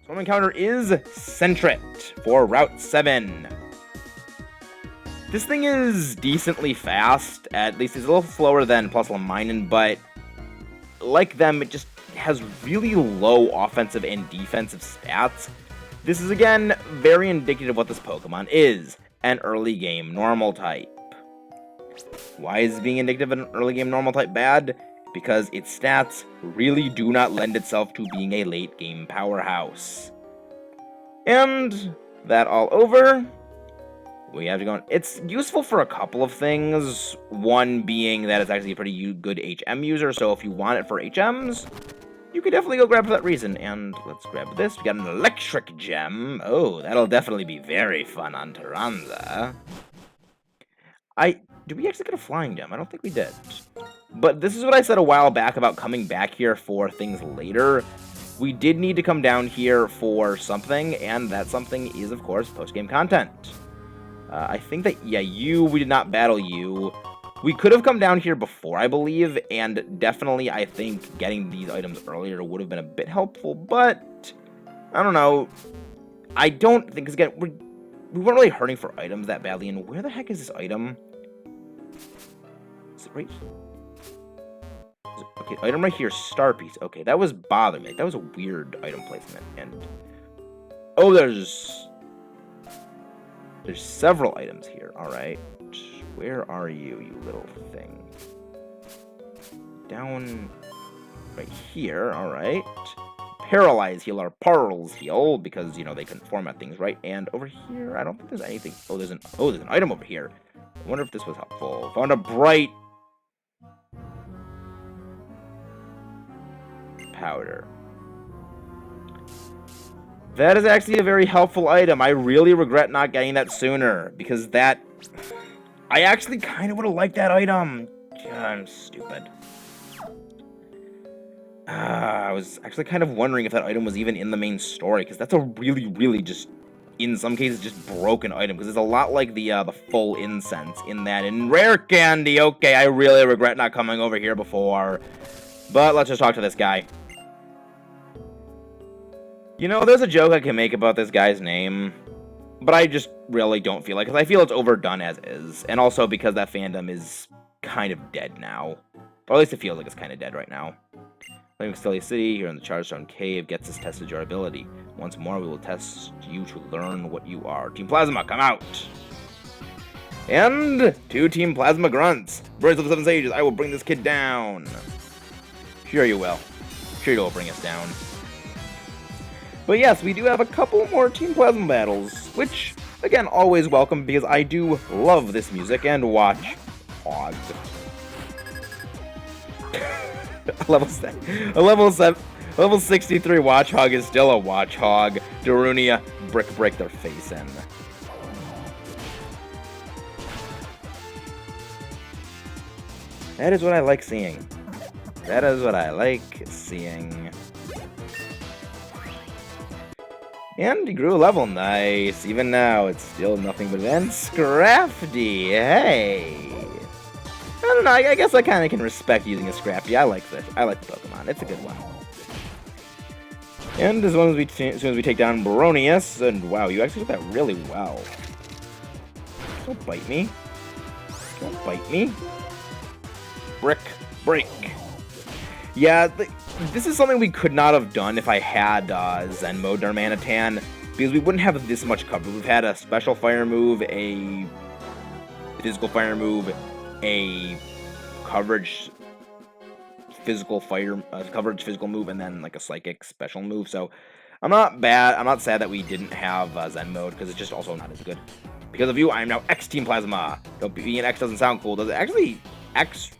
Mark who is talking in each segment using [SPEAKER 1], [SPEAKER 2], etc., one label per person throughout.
[SPEAKER 1] So our encounter is Sentret for Route 7. This thing is decently fast, at least it's a little slower than Plusleminen, but like them, it just has really low offensive and defensive stats. This is, again, very indicative of what this Pokemon is, an early game normal type. Why is being indicative of an early game normal type bad? Because its stats really do not lend itself to being a late game powerhouse. And that all over, we have to go on. It's useful for a couple of things. One being that it's actually a pretty good HM user, so if you want it for HMs, you could definitely go grab for that reason. And let's grab this. We got an electric gem. Oh, that'll definitely be very fun on Taranza. Did we actually get a flying gem? I don't think we did. But this is what I said a while back about coming back here for things later. We did need to come down here for something, and that something is, of course, post-game content. I think that, yeah, we did not battle you. We could have come down here before, I believe, and definitely I think getting these items earlier would have been a bit helpful, but I don't know. I don't think, because again, we weren't really hurting for items that badly, and where the heck is this item? Is it right? Okay, item right here, star piece. Okay, that was bothering me. That was a weird item placement, and oh, there's several items here. All right. Where are you, you little thing? Down right here, alright. Paralyze heal or Pearls heal, because, you know, they couldn't format things right. And over here, I don't think there's anything. Oh, there's an item over here. I wonder if this was helpful. Found a bright powder. That is actually a very helpful item. I really regret not getting that sooner, because that... I actually kind of would have liked that item. I'm stupid. I was actually kind of wondering if that item was even in the main story, because that's a really, really just, in some cases, just broken item, because it's a lot like the full incense in that. In Rare Candy, okay, I really regret not coming over here before. But let's just talk to this guy. You know, there's a joke I can make about this guy's name, but I just really don't feel like it, because I feel it's overdone as is, and also because that fandom is kind of dead now. Or at least it feels like it's kind of dead right now. Living Stellia City, here in the Chargestone Cave, gets us tested your ability. Once more, we will test you to learn what you are. Team Plasma, come out! And 2 Team Plasma Grunts. Birds of the 7 Sages, I will bring this kid down. Sure you will. Sure you will bring us down. But yes, we do have a couple more Team Plasma battles, which, again, always welcome, because I do love this music and watch Hog. Level 63 Watch Hog is still a Watch Hog. Darunia, break their face in. That is what I like seeing. That is what I like seeing. And he grew a level, nice. Even now, it's still nothing but then Scrafty, hey. I don't know, I guess I kind of can respect using a Scrafty. I like this. I like the Pokemon. It's a good one. And as soon as we take down Baronius, and wow, you actually did that really well. Don't bite me. Don't bite me. Break. Yeah, this is something we could not have done if I had Zen mode Darmanitan, because we wouldn't have this much cover. We've had a special fire move, a physical fire move, a coverage physical move, and then like a psychic special move. So I'm not sad that we didn't have Zen mode, because it's just also not as good. Because of you, I am now X Team Plasma. Don't be an X doesn't sound cool, does it? Actually, X.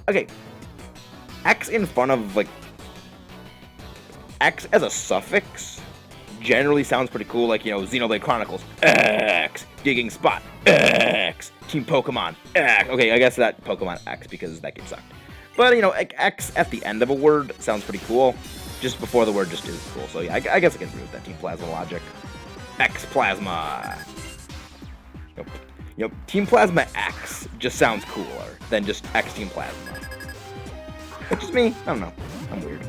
[SPEAKER 1] Okay. X in front of, like, X as a suffix generally sounds pretty cool, like, you know, Xenoblade Chronicles, X, Digging Spot, X, Team Pokemon, X. Okay, I guess that Pokemon X, because that game sucked. But, you know, like, X at the end of a word sounds pretty cool, just before the word just is cool. So, yeah, I guess I can agree with that Team Plasma logic. X Plasma. Yep, Team Plasma X just sounds cooler than just X Team Plasma. It's just me. I don't know. I'm weird.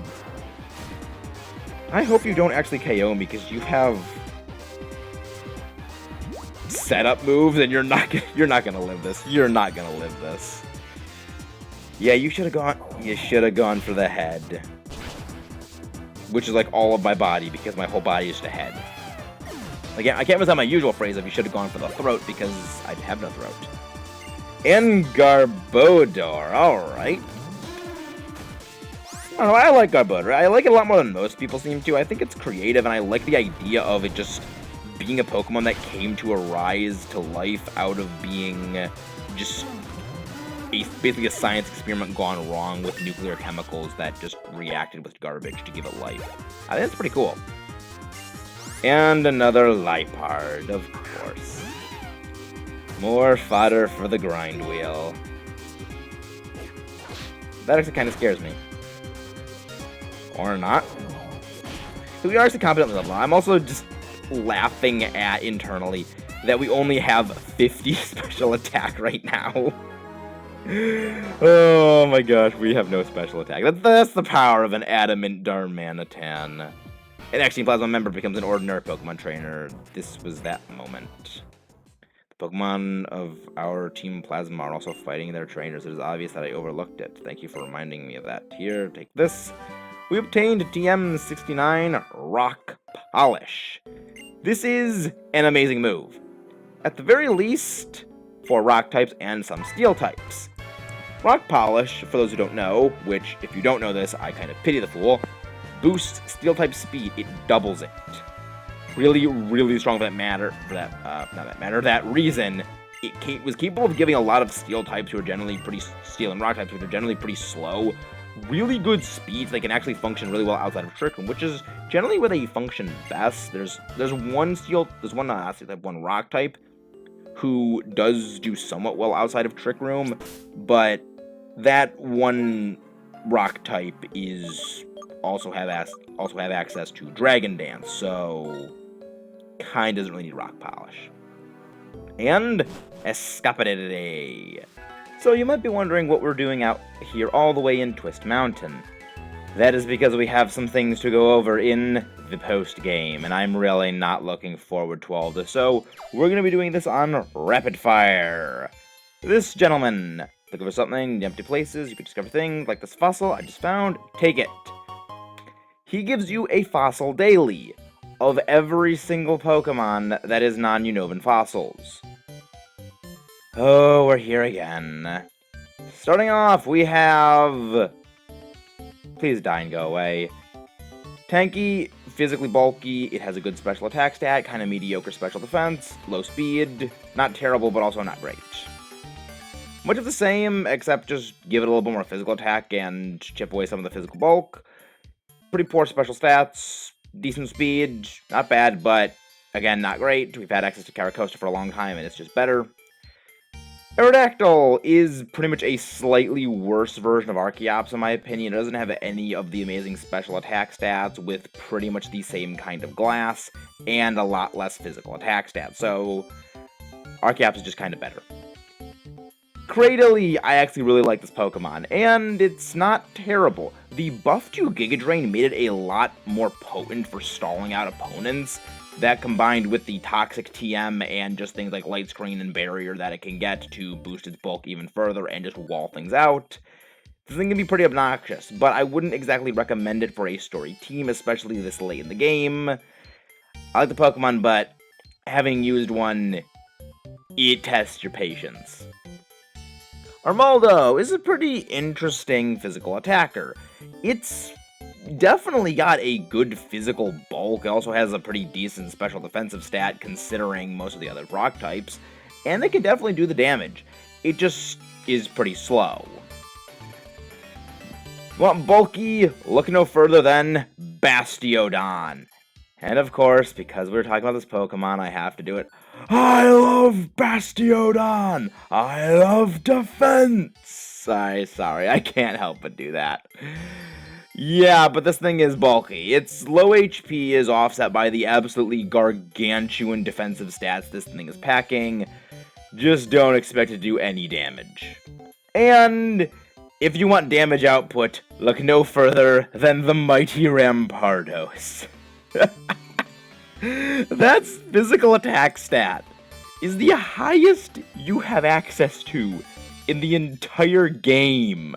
[SPEAKER 1] I hope you don't actually KO me because you have setup moves and you're not gonna live this. You're not gonna live this. Yeah, you should have gone for the head. Which is like all of my body because my whole body is the head. Again, I can't miss out my usual phrase of you should have gone for the throat because I have no throat. And Garbodor, alright. I don't know, I like Garbodor. I like it a lot more than most people seem to. I think it's creative, and I like the idea of it just being a Pokemon that came to arise to life out of being just basically a science experiment gone wrong with nuclear chemicals that just reacted with garbage to give it life. I think that's pretty cool. And another Liepard, of course. More fodder for the grind wheel. That actually kind of scares me. Or not. So we are actually confident in the level. I'm also just laughing at internally that we only have 50 special attack right now. Oh my gosh, we have no special attack. That's the power of an adamant Darmanitan. And actually, Plasma Member becomes an ordinary Pokemon trainer. This was that moment. The Pokemon of our Team Plasma are also fighting their trainers. It is obvious that I overlooked it. Thank you for reminding me of that. Here, take this. We obtained TM69 Rock Polish. This is an amazing move. At the very least, for rock types and some steel types. Rock Polish, for those who don't know, which, if you don't know this, I kind of pity the fool, boosts steel type speed. It doubles it. Really, really strong for that reason. It was capable of giving a lot of steel types who are generally pretty steel and rock types who are generally pretty slow really good speeds. They can actually function really well outside of Trick Room, which is generally where they function best. There's one rock type who does do somewhat well outside of Trick Room, but that one rock type is also have access to Dragon Dance, so kind of doesn't really need Rock Polish. And Escapadere. So you might be wondering what we're doing out here all the way in Twist Mountain. That is because we have some things to go over in the post-game, and I'm really not looking forward to all this, so we're going to be doing this on Rapid Fire. This gentleman, looking for something, empty places, you can discover things like this fossil I just found, take it. He gives you a fossil daily of every single Pokemon that is non-Unova fossils. Oh, we're here again. Starting off, we have... Please die and go away. Tanky, physically bulky, it has a good special attack stat, kind of mediocre special defense, low speed, not terrible, but also not great. Much of the same, except just give it a little bit more physical attack and chip away some of the physical bulk. Pretty poor special stats, decent speed, not bad, but again, not great. We've had access to Caracosta for a long time, and it's just better. Aerodactyl is pretty much a slightly worse version of Archeops, in my opinion. It doesn't have any of the amazing special attack stats with pretty much the same kind of glass and a lot less physical attack stats, so Archeops is just kind of better. Cradily, I actually really like this Pokemon, and it's not terrible. The buff to Giga Drain made it a lot more potent for stalling out opponents. That combined with the toxic TM and just things like Light Screen and Barrier that it can get to boost its bulk even further and just wall things out, this thing can be pretty obnoxious, but I wouldn't exactly recommend it for a story team, especially this late in the game. I like the Pokemon, but having used one, it tests your patience. Armaldo is a pretty interesting physical attacker. It's definitely got a good physical bulk. It also has a pretty decent special defensive stat considering most of the other rock types, and it can definitely do the damage. It just is pretty slow. Want bulky? Look no further than Bastiodon. And of course, because we're talking about this Pokemon, I have to do it. I love Bastiodon! I love defense! Sorry, I can't help but do that. Yeah, but this thing is bulky. Its low HP is offset by the absolutely gargantuan defensive stats this thing is packing. Just don't expect it to do any damage. And If you want damage output, look no further than the mighty Rampardos. That's physical attack stat is the highest you have access to in the entire game.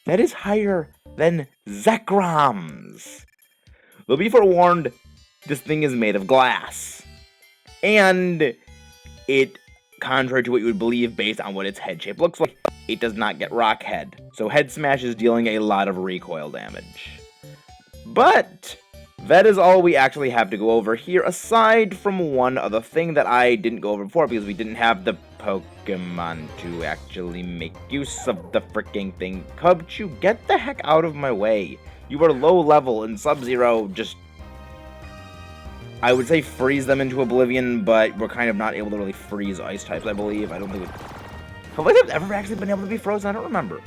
[SPEAKER 1] That is higher than Zekram's. Though be forewarned, this thing is made of glass. And it, contrary to what you would believe based on what its head shape looks like, it does not get rock head. So head smash is dealing a lot of recoil damage. But that is all we actually have to go over here, aside from one other thing that I didn't go over before because we didn't have the Pokemon to actually make use of the freaking thing. Cubchoo, get the heck out of my way. You are low level, and Sub-Zero just, I would say freeze them into oblivion, but we're kind of not able to really freeze ice types, I believe. I don't think have I ever actually been able to be frozen? I don't remember.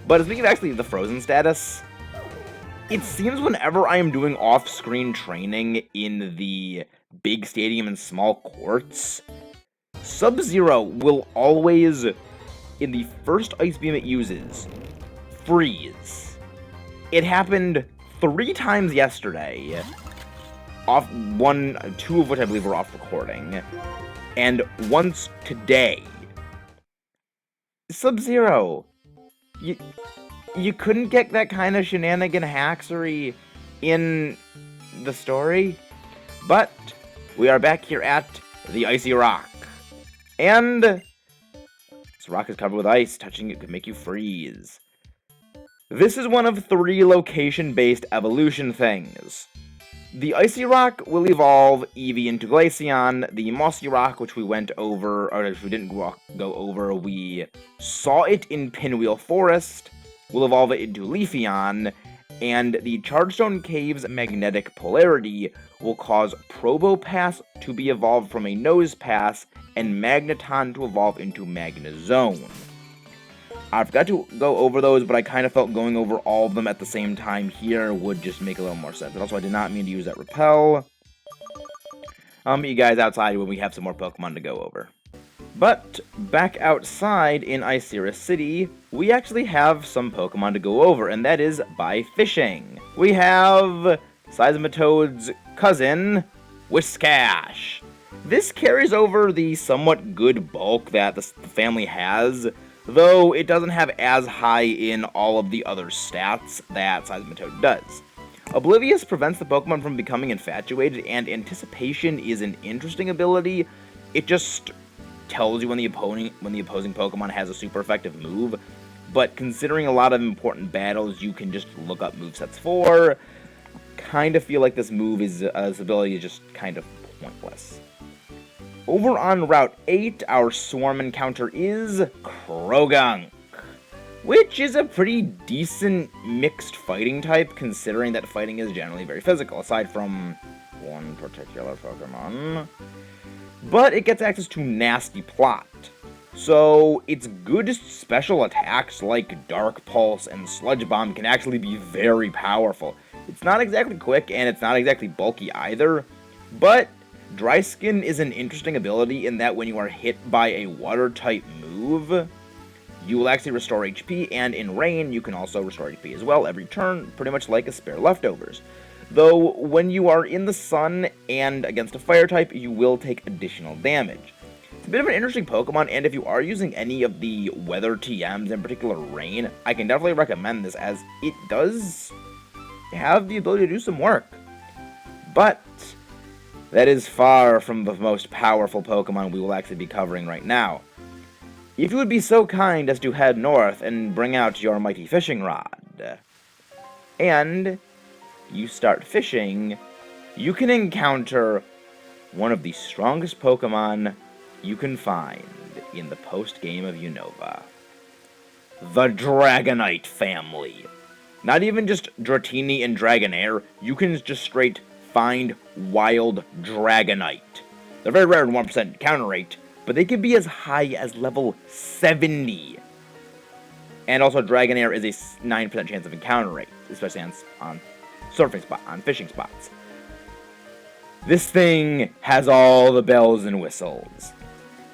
[SPEAKER 1] But speaking of actually the frozen status, it seems whenever I am doing off-screen training in the big stadium and small courts, Sub-Zero will always, in the first Ice Beam it uses, freeze. It happened 3 times yesterday, two of which I believe were off recording, and once today. Sub-Zero, you couldn't get that kind of shenanigan haxery in the story, but we are back here at the Icy Rock, and this rock is covered with ice. Touching it could make you freeze. This is one of 3 location-based evolution things. The Icy Rock will evolve Eevee into Glaceon. The Mossy Rock, which we went over, or if we didn't go over, we saw it in Pinwheel Forest, will evolve it into Leafeon, and the Chargestone Cave's magnetic polarity will cause Probopass to be evolved from a Nosepass, and Magneton to evolve into Magnezone. I forgot to go over those, but I kind of felt going over all of them at the same time here would just make a little more sense. And also, I did not mean to use that Repel. I'll meet you guys outside when we have some more Pokemon to go over. But back outside in Icera City, we actually have some Pokemon to go over, and that is by fishing. We have Seismitoad's cousin, Whiscash. This carries over the somewhat good bulk that the family has, though it doesn't have as high in all of the other stats that Seismitoad does. Oblivious prevents the Pokemon from becoming infatuated, and Anticipation is an interesting ability. It just tells you when the opposing Pokemon has a super effective move, but considering a lot of important battles you can just look up movesets for, kind of feel like this ability is just kind of pointless. Over on Route 8, our swarm encounter is Croagunk, which is a pretty decent mixed fighting type, considering that fighting is generally very physical, aside from one particular Pokemon. But it gets access to Nasty Plot, so its good special attacks like Dark Pulse and Sludge Bomb can actually be very powerful. It's not exactly quick, and it's not exactly bulky either, but Dry Skin is an interesting ability in that when you are hit by a water-type move, you will actually restore HP, and in Rain, you can also restore HP as well every turn, pretty much like a Spare Leftovers. Though, when you are in the sun and against a fire type, you will take additional damage. It's a bit of an interesting Pokemon, and if you are using any of the weather TMs, in particular Rain, I can definitely recommend this, as it does have the ability to do some work. But that is far from the most powerful Pokemon we will actually be covering right now. If you would be so kind as to head north and bring out your mighty fishing rod, and you start fishing, you can encounter one of the strongest Pokemon you can find in the post-game of Unova. The Dragonite family. Not even just Dratini and Dragonair, you can just straight find wild Dragonite. They're very rare in 1% counter rate, but they can be as high as level 70. And also Dragonair is a 9% chance of encounter rate, especially on fishing spots. This thing has all the bells and whistles.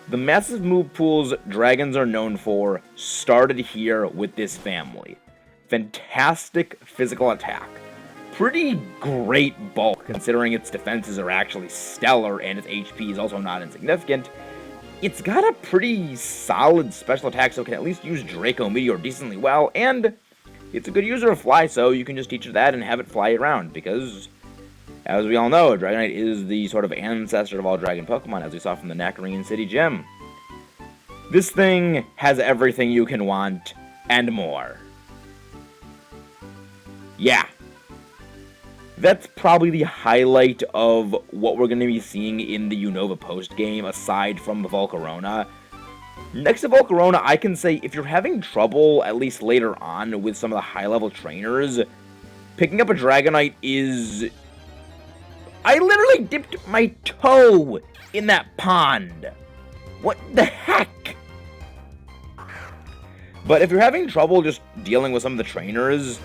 [SPEAKER 1] The massive move pools dragons are known for started here with this family. Fantastic physical attack. Pretty great bulk considering its defenses are actually stellar and its HP is also not insignificant. It's got a pretty solid special attack, so it can at least use Draco Meteor decently well, and it's a good user of Fly, so you can just teach it that and have it fly around, because, as we all know, Dragonite is the sort of ancestor of all dragon Pokemon, as we saw from the Nakarine City Gym. This thing has everything you can want, and more. Yeah. That's probably the highlight of what we're going to be seeing in the Unova post-game, aside from the Volcarona. Next to Volcarona, I can say if you're having trouble, at least later on, with some of the high-level trainers, picking up a Dragonite is... I literally dipped my toe in that pond. What the heck? But if you're having trouble just dealing with some of the trainers,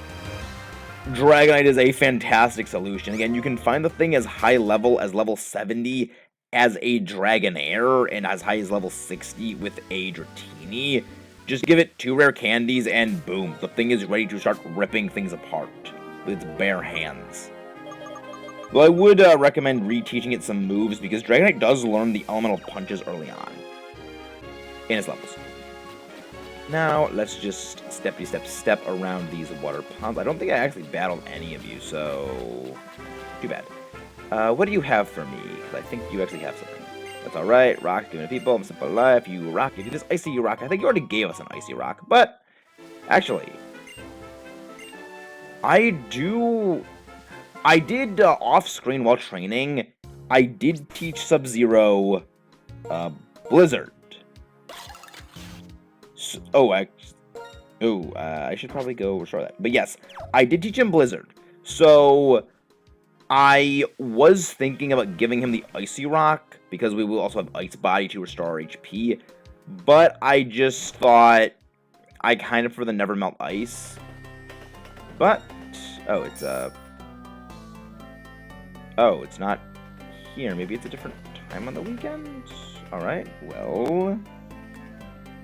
[SPEAKER 1] Dragonite is a fantastic solution. Again, you can find the thing as high level as level 70 as a Dragonair, and as high as level 60 with a Dratini. Just give it 2 rare candies, and boom, the thing is ready to start ripping things apart with its bare hands. Though I would recommend reteaching it some moves, because Dragonite does learn the elemental punches early on in its levels. Now, let's just step around these water ponds. I don't think I actually battled any of you, so too bad. What do you have for me? I think you actually have something. That's alright. Rock, giving to people. I'm simple life. You rock. You do this icy rock. I think you already gave us an icy rock, but actually, I did off-screen while training. I did teach Sub-Zero Blizzard. I should probably go restore that. But yes, I did teach him Blizzard. So I was thinking about giving him the Icy Rock, because we will also have Ice Body to restore HP. But I just thought I kind of prefer the Never Melt Ice. But, it's not here. Maybe it's a different time on the weekend? Alright, well...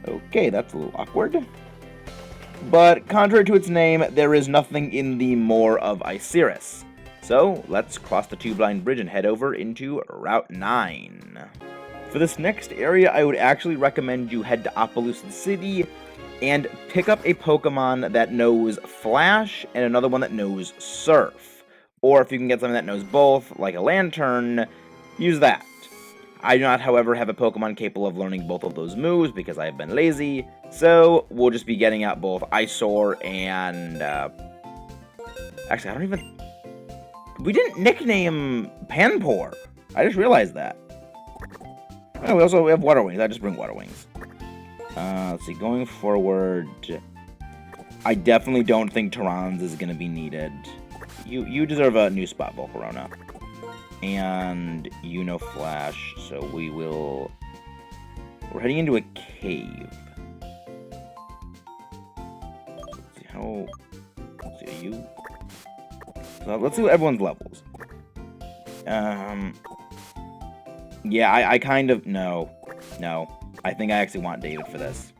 [SPEAKER 1] Okay, that's a little awkward. But, contrary to its name, there is nothing in the Moor of Iciris. So, let's cross the Two-Blind Bridge and head over into Route 9. For this next area, I would actually recommend you head to Opelousas City and pick up a Pokemon that knows Flash and another one that knows Surf. Or if you can get something that knows both, like a Lantern, use that. I do not, however, have a Pokemon capable of learning both of those moves because I have been lazy, so we'll just be getting out both Isoar and, actually, I don't even... We didn't nickname Panpour. I just realized that. Oh, we have Water Wings. I just bring Water Wings. Let's see, going forward, I definitely don't think Terrans is going to be needed. You deserve a new spot, Volcarona. And you know Flash, so we're heading into a cave. Let's see how, are you? So let's see what everyone's levels. Yeah, I kind of, no. I think I actually want David for this.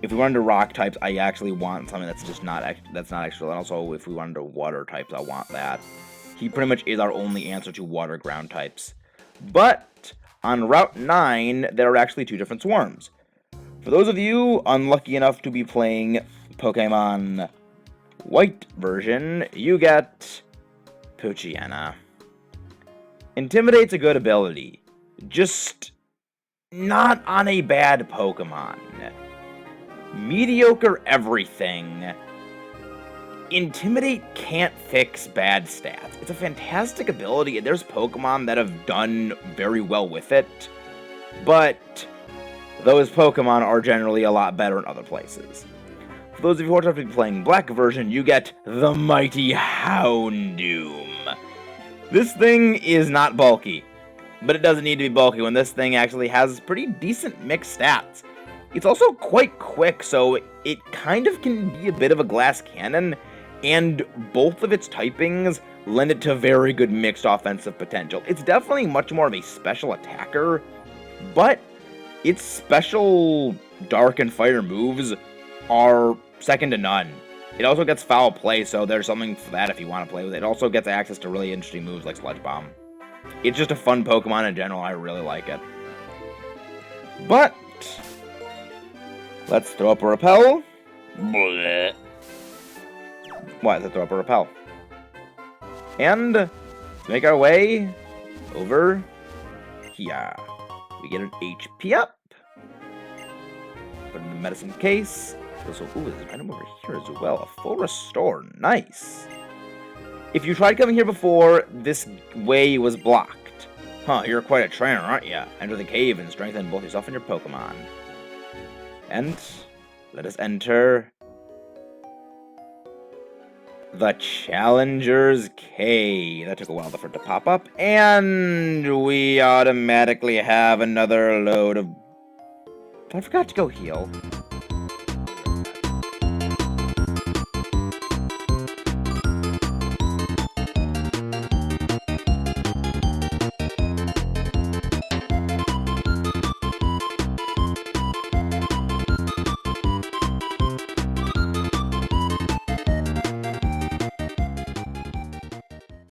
[SPEAKER 1] If we wanted to rock types, I actually want something that's just not extra. And also, if we wanted to water types, I want that. He pretty much is our only answer to water ground types. But on Route 9, there are actually 2 different swarms. For those of you unlucky enough to be playing Pokemon White version, you get Mightyena. Intimidate's a good ability, just not on a bad Pokemon. Mediocre everything. Intimidate can't fix bad stats. It's a fantastic ability, and there's Pokemon that have done very well with it, but those Pokemon are generally a lot better in other places. For those of you who are to be playing Black version, you get the mighty Houndoom. This thing is not bulky, but it doesn't need to be bulky when this thing actually has pretty decent mixed stats. It's also quite quick, so it kind of can be a bit of a glass cannon, and both of its typings lend it to very good mixed offensive potential. It's definitely much more of a special attacker, but its special dark and fire moves are second to none. It also gets foul play, so there's something for that if you want to play with it. It also gets access to really interesting moves like Sludge Bomb. It's just a fun Pokemon in general. I really like it. But let's throw up a Repel. Blech. What? Let's throw up a Repel. And make our way over here. We get an HP up. Put it in the medicine case. So, ooh, there's an item over here as well. A full restore. Nice. If you tried coming here before, this way was blocked. Huh, you're quite a trainer, aren't you? Enter the cave and strengthen both yourself and your Pokemon. And let us enter the Challenger's Cave. That took a while for it to pop up. And we automatically have another load of... I forgot to go heal.